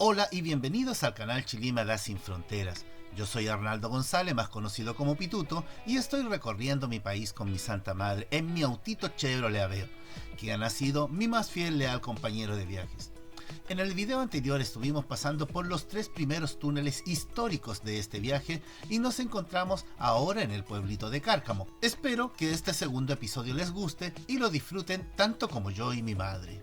Hola y bienvenidos al canal Chilimadas Sin Fronteras. Yo soy Arnaldo González, más conocido como Pituto, y estoy recorriendo mi país con mi santa madre en mi autito Chevrolet Aveo, quien ha sido mi más fiel leal compañero de viajes. En el video anterior estuvimos pasando por los 3 primeros túneles históricos de este viaje y nos encontramos ahora en el pueblito de Cárcamo. Espero que este segundo episodio les guste y lo disfruten tanto como yo y mi madre.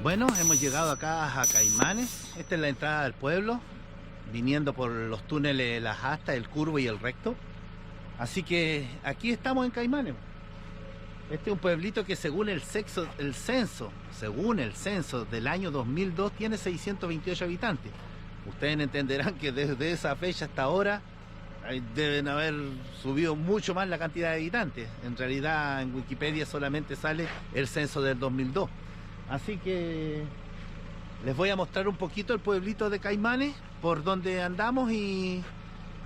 Bueno, hemos llegado acá a Caimanes. Esta es la entrada del pueblo, viniendo por los túneles Las Astas, el curvo y el recto. Así que aquí estamos en Caimanes. Este es un pueblito que según el censo del año 2002 tiene 628 habitantes. Ustedes entenderán que desde esa fecha hasta ahora deben haber subido mucho más la cantidad de habitantes. En realidad en Wikipedia solamente sale el censo del 2002. Así que les voy a mostrar un poquito el pueblito de Caimanes, por donde andamos, y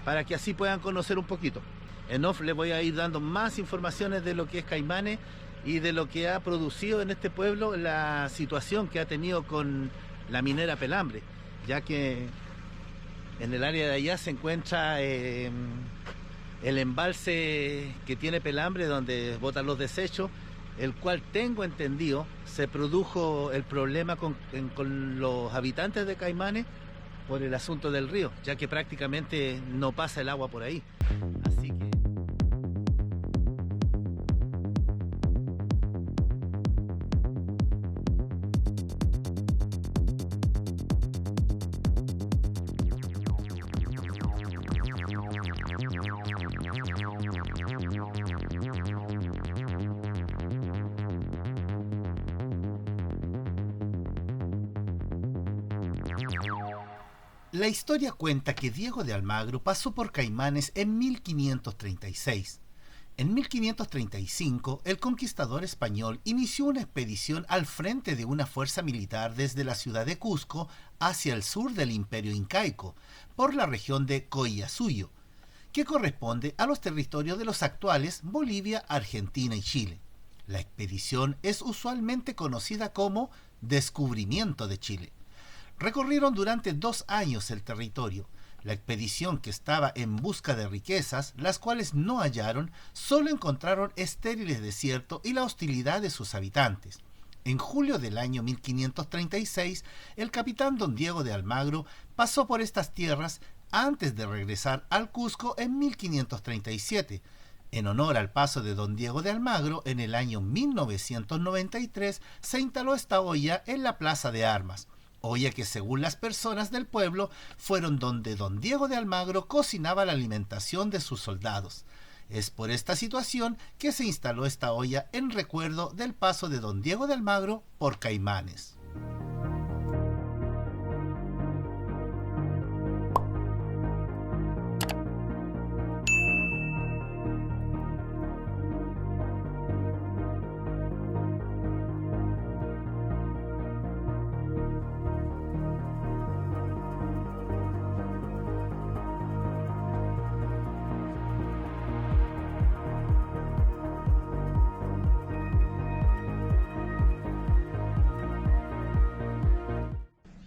para que así puedan conocer un poquito. En off les voy a ir dando más informaciones de lo que es Caimanes y de lo que ha producido en este pueblo la situación que ha tenido con la minera Pelambre, ya que en el área de allá se encuentra el embalse que tiene Pelambre, donde botan los desechos, el cual tengo entendido se produjo el problema con los habitantes de Caimanes por el asunto del río, ya que prácticamente no pasa el agua por ahí. Así que la historia cuenta que Diego de Almagro pasó por Caimanes en 1536. En 1535, el conquistador español inició una expedición al frente de una fuerza militar desde la ciudad de Cusco hacia el sur del Imperio Incaico, por la región de Collasuyo, que corresponde a los territorios de los actuales Bolivia, Argentina y Chile. La expedición es usualmente conocida como Descubrimiento de Chile. Recorrieron durante 2 años el territorio. La expedición, que estaba en busca de riquezas, las cuales no hallaron, solo encontraron estériles desiertos y la hostilidad de sus habitantes. En julio del año 1536, el capitán don Diego de Almagro pasó por estas tierras antes de regresar al Cusco en 1537. En honor al paso de don Diego de Almagro, en el año 1993 se instaló esta olla en la Plaza de Armas. Olla que, según las personas del pueblo, fueron donde don Diego de Almagro cocinaba la alimentación de sus soldados. Es por esta situación que se instaló esta olla en recuerdo del paso de don Diego de Almagro por Caimanes.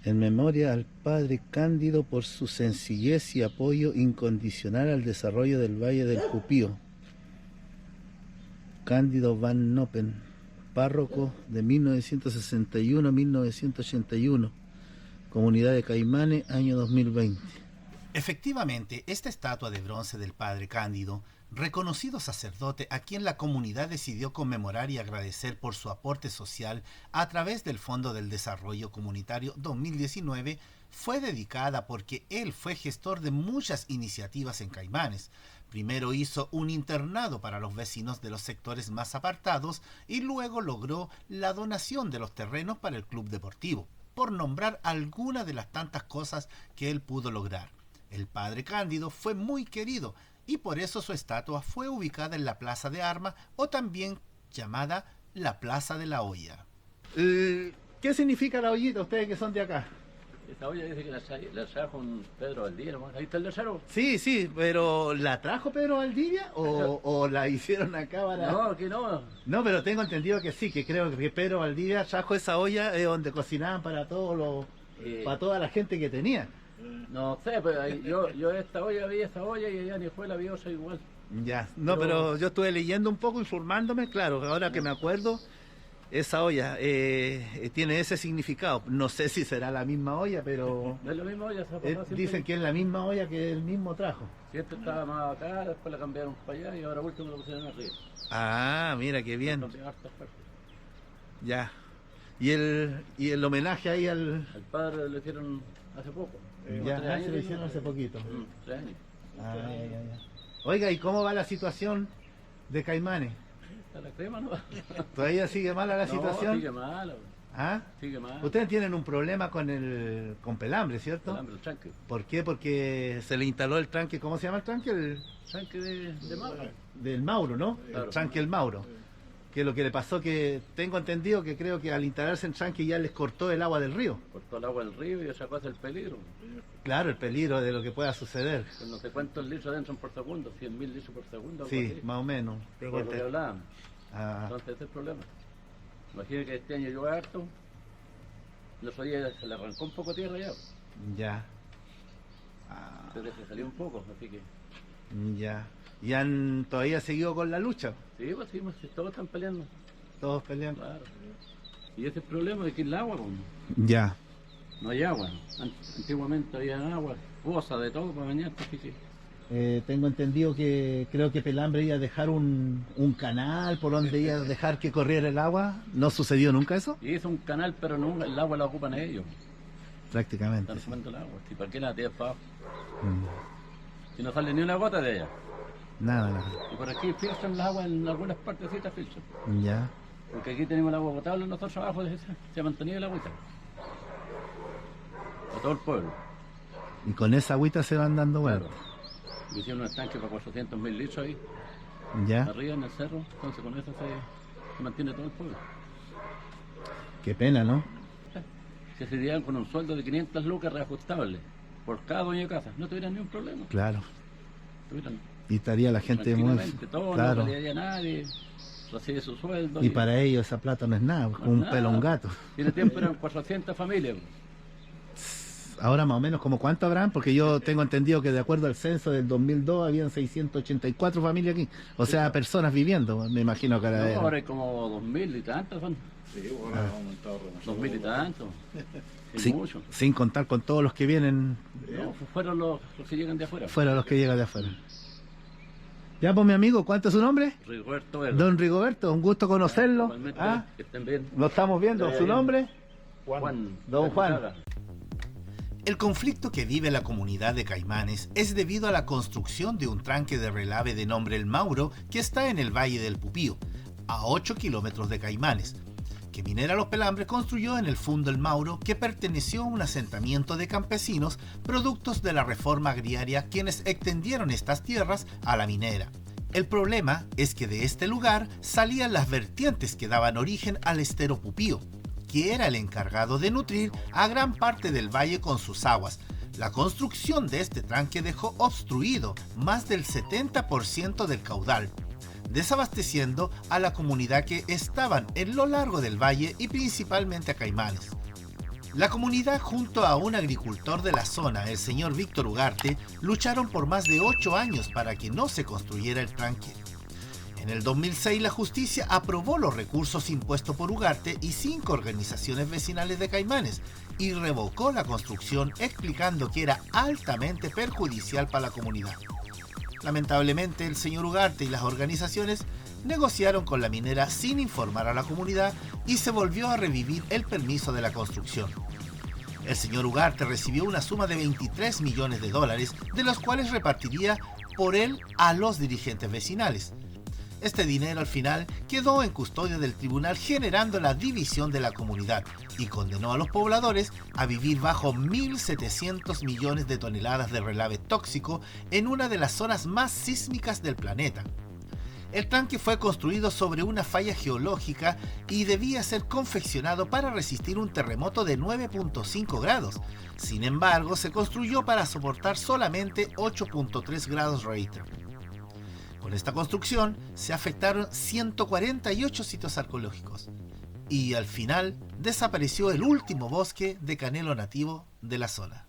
En memoria al padre Cándido por su sencillez y apoyo incondicional al desarrollo del Valle del Pupío. Cándido Van Noppen, párroco de 1961 a 1981, Comunidad de Caimanes, año 2020. Efectivamente, esta estatua de bronce del padre Cándido reconocido sacerdote a quien la comunidad decidió conmemorar y agradecer por su aporte social a través del Fondo del Desarrollo Comunitario 2019, fue dedicada porque él fue gestor de muchas iniciativas en Caimanes. Primero hizo un internado para los vecinos de los sectores más apartados y luego logró la donación de los terrenos para el club deportivo, por nombrar algunas de las tantas cosas que él pudo lograr. El padre Cándido fue muy querido y por eso su estatua fue ubicada en la Plaza de Armas, o también llamada la Plaza de la Olla. ¿Qué significa la ollita, ustedes que son de acá? Esta olla dice que la trajo un Pedro Valdivia, ¿no? Ahí está el desero. Sí, pero ¿la trajo Pedro Valdivia o la hicieron acá para...? No, que no. No, pero tengo entendido que sí, que creo que Pedro Valdivia trajo esa olla donde cocinaban para para toda la gente que tenía. No sé, pero yo esta olla vi esta olla y allá ni fue la viosa igual. Ya, no, pero yo estuve leyendo un poco, informándome, claro, ahora que me acuerdo, esa olla tiene ese significado. No sé si será la misma olla, pero No es la misma olla, dicen que es la misma olla que él mismo trajo. Siempre estaba más acá, después la cambiaron para allá y ahora último la pusieron arriba. Ah, mira, qué bien. Ya. ¿Y el homenaje ahí al padre lo hicieron hace poco. Ya, se lo hicieron hace poquito. 3 años. Ya. Oiga, ¿y cómo va la situación de Caimanes? La crema no. ¿Todavía sigue mala la situación? Sigue mala. ¿Ah? Sigue mal. Ustedes tienen un problema con Pelambre, ¿cierto? Pelambre, el tranque. ¿Por qué? Porque se le instaló el tranque, ¿cómo se llama el tranque? El tranque de Mauro. Del Mauro, ¿no? Claro. El tranque del Mauro. Que lo que le pasó, que tengo entendido que creo que al instalarse el tranque ya les cortó el agua del río. Cortó el agua del río y esa cosa es el peligro. Claro, el peligro de lo que pueda suceder. Pues no sé cuántos litros entran por segundo, 100.000 litros por segundo. Sí, más o menos. Por lo que hablaban. Entonces ese es el problema. Imagínate que este año llueve harto, los días se le arrancó un poco tierra ya. Ya. Entonces se salió un poco, así que... Ya. ¿Y han todavía seguido con la lucha? Sí, pues todos están peleando. Todos peleando. Claro. Y ese es el problema de que el agua, pues, ya. No hay agua. Antiguamente había agua, pozas de todo para bañarte, así que... tengo entendido que creo que Pelambre iba a dejar un canal por donde iba a dejar que corriera el agua. ¿No sucedió nunca eso? Y hizo un canal, pero no, el agua la ocupan ellos. Prácticamente. Están tomando el agua. ¿Y para qué la tiras para abajo? Si no sale ni una gota de ella. Nada. Y por aquí filtran el agua en algunas partecitas, filtran. Ya. Porque aquí tenemos el agua potable, nosotros abajo se ha mantenido el agüita. A todo el pueblo. Y con esa agüita se van dando vueltas. Claro. Hicieron un estanque para 400.000 litros ahí. Ya. Arriba en el cerro, entonces con eso se mantiene todo el pueblo. Qué pena, ¿no? Si se dieran con un sueldo de 500 lucas reajustable por cada dueño de casa, no tuvieran ni un problema. Claro. Tuvieran y estaría la gente muy... todo, claro. No pelearía nadie, recibe su sueldo. Y para ellos esa plata no es nada, no un pelo a un gato. Tiene tiempo eran 400 familias. Ahora más o menos, ¿como cuánto habrán? Porque yo tengo entendido que de acuerdo al censo del 2002 habían 684 familias aquí. O sea, personas viviendo, me imagino que ahora... No, ahora hay como 2.000 y tantos son. Sí, bueno, ha aumentado 2.000 y tantos. Sí, mucho. Sin contar con todos los que vienen. No, fueron los que llegan de afuera. Fueron los que llegan de afuera. Ya, pues mi amigo, ¿cuánto es su nombre? Rigoberto. Don Rigoberto, un gusto conocerlo. Que estén bien. Lo estamos viendo. ¿Su nombre? Juan. Don Juan. El conflicto que vive la comunidad de Caimanes es debido a la construcción de un tranque de relave de nombre El Mauro que está en el Valle del Pupío, a 8 kilómetros de Caimanes, que Minera Los Pelambres construyó en el Fundo El Mauro, que perteneció a un asentamiento de campesinos productos de la reforma agriaria, quienes extendieron estas tierras a la minera. El problema es que de este lugar salían las vertientes que daban origen al estero Pupío, que era el encargado de nutrir a gran parte del valle con sus aguas. La construcción de este tranque dejó obstruido más del 70% del caudal, desabasteciendo a la comunidad que estaban en lo largo del valle y principalmente a Caimanes. La comunidad, junto a un agricultor de la zona, el señor Víctor Ugarte, lucharon por más de 8 años para que no se construyera el tranque. En el 2006 la justicia aprobó los recursos impuestos por Ugarte y 5 organizaciones vecinales de Caimanes y revocó la construcción, explicando que era altamente perjudicial para la comunidad. Lamentablemente, el señor Ugarte y las organizaciones negociaron con la minera sin informar a la comunidad y se volvió a revivir el permiso de la construcción. El señor Ugarte recibió una suma de $23 millones, de los cuales repartiría por él a los dirigentes vecinales. Este dinero al final quedó en custodia del tribunal, generando la división de la comunidad y condenó a los pobladores a vivir bajo 1.700 millones de toneladas de relave tóxico en una de las zonas más sísmicas del planeta. El tanque fue construido sobre una falla geológica y debía ser confeccionado para resistir un terremoto de 9.5 grados. Sin embargo, se construyó para soportar solamente 8.3 grados Richter. Con esta construcción se afectaron 148 sitios arqueológicos y al final desapareció el último bosque de canelo nativo de la zona.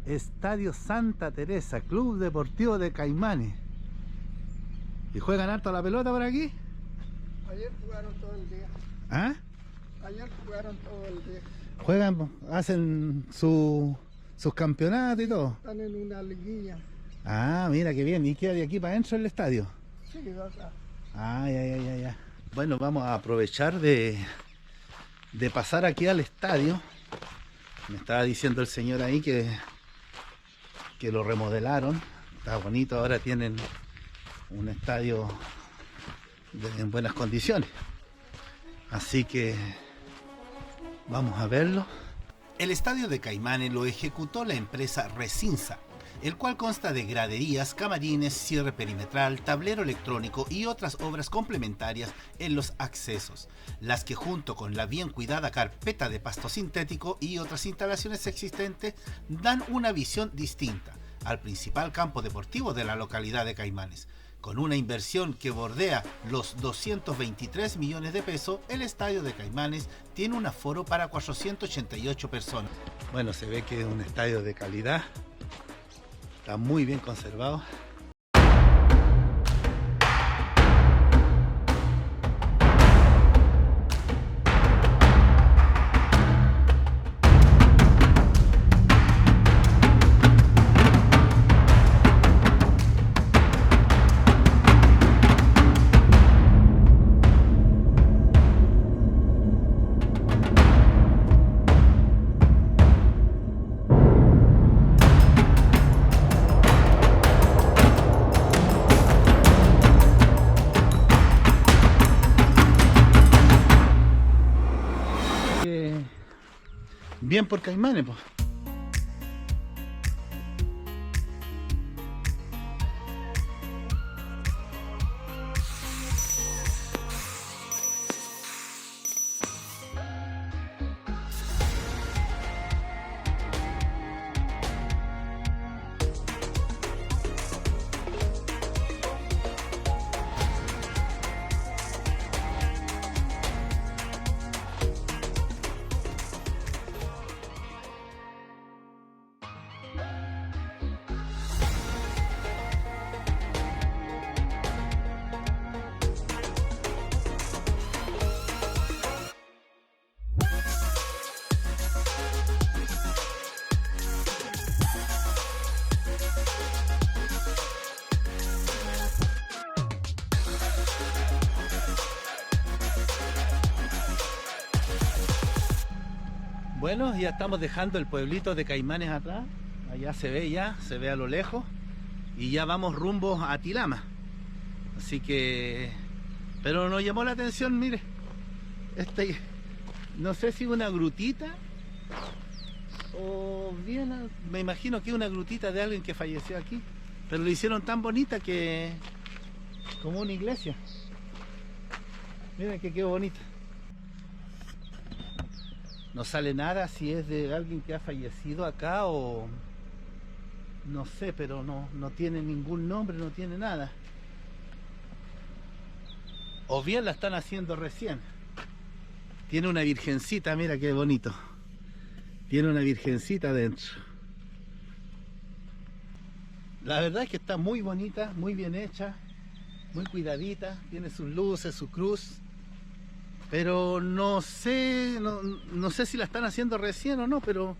Estadio Santa Teresa, Club Deportivo de Caimanes. ¿Y juegan harto a la pelota por aquí? Ayer jugaron todo el día. ¿Ah? Ayer jugaron todo el día. Juegan, hacen sus campeonatos y todo. Están en una liguilla. Ah, mira qué bien. ¿Y queda de aquí para adentro el estadio? Sí, de acá. Ah, ya. Bueno, vamos a aprovechar de pasar aquí al estadio. Me estaba diciendo el señor ahí que lo remodelaron. Está bonito, ahora tienen un estadio en buenas condiciones. Así que vamos a verlo. El estadio de Caimanes lo ejecutó la empresa Recinza, el cual consta de graderías, camarines, cierre perimetral, tablero electrónico y otras obras complementarias en los accesos, las que junto con la bien cuidada carpeta de pasto sintético y otras instalaciones existentes dan una visión distinta al principal campo deportivo de la localidad de Caimanes. Con una inversión que bordea los 223 millones de pesos, el estadio de Caimanes tiene un aforo para 488 personas. Bueno, se ve que es un estadio de calidad. Está muy bien conservado. Bien por Caimanes, pues. Bueno, ya estamos dejando el pueblito de Caimanes atrás. Allá se ve a lo lejos. Y ya vamos rumbo a Tilama. Así que... Pero nos llamó la atención, mire. No sé si una grutita. O bien, me imagino que es una grutita de alguien que falleció aquí. Pero lo hicieron tan bonita que... Como una iglesia. Miren que quedó bonita. No sale nada si es de alguien que ha fallecido acá o... No sé, pero no tiene ningún nombre, no tiene nada. O bien la están haciendo recién. Tiene una virgencita, mira qué bonito. Tiene una virgencita adentro. La verdad es que está muy bonita, muy bien hecha, muy cuidadita. Tiene sus luces, su cruz. Pero no sé si la están haciendo recién o no, pero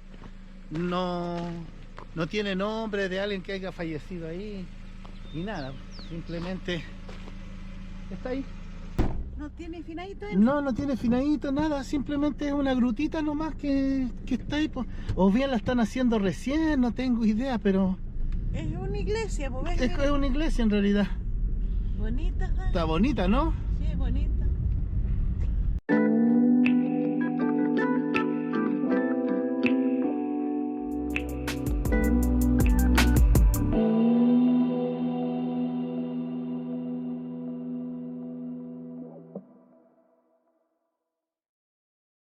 no No tiene nombre de alguien que haya fallecido ahí. Y nada, simplemente está ahí. ¿No tiene finadito? No tiene finadito, nada, simplemente es una grutita nomás que está ahí. O bien la están haciendo recién, no tengo idea, pero... Es una iglesia, pues. Es una iglesia en realidad. Bonita, ¿sabes? Está bonita, ¿no? Sí, es bonita.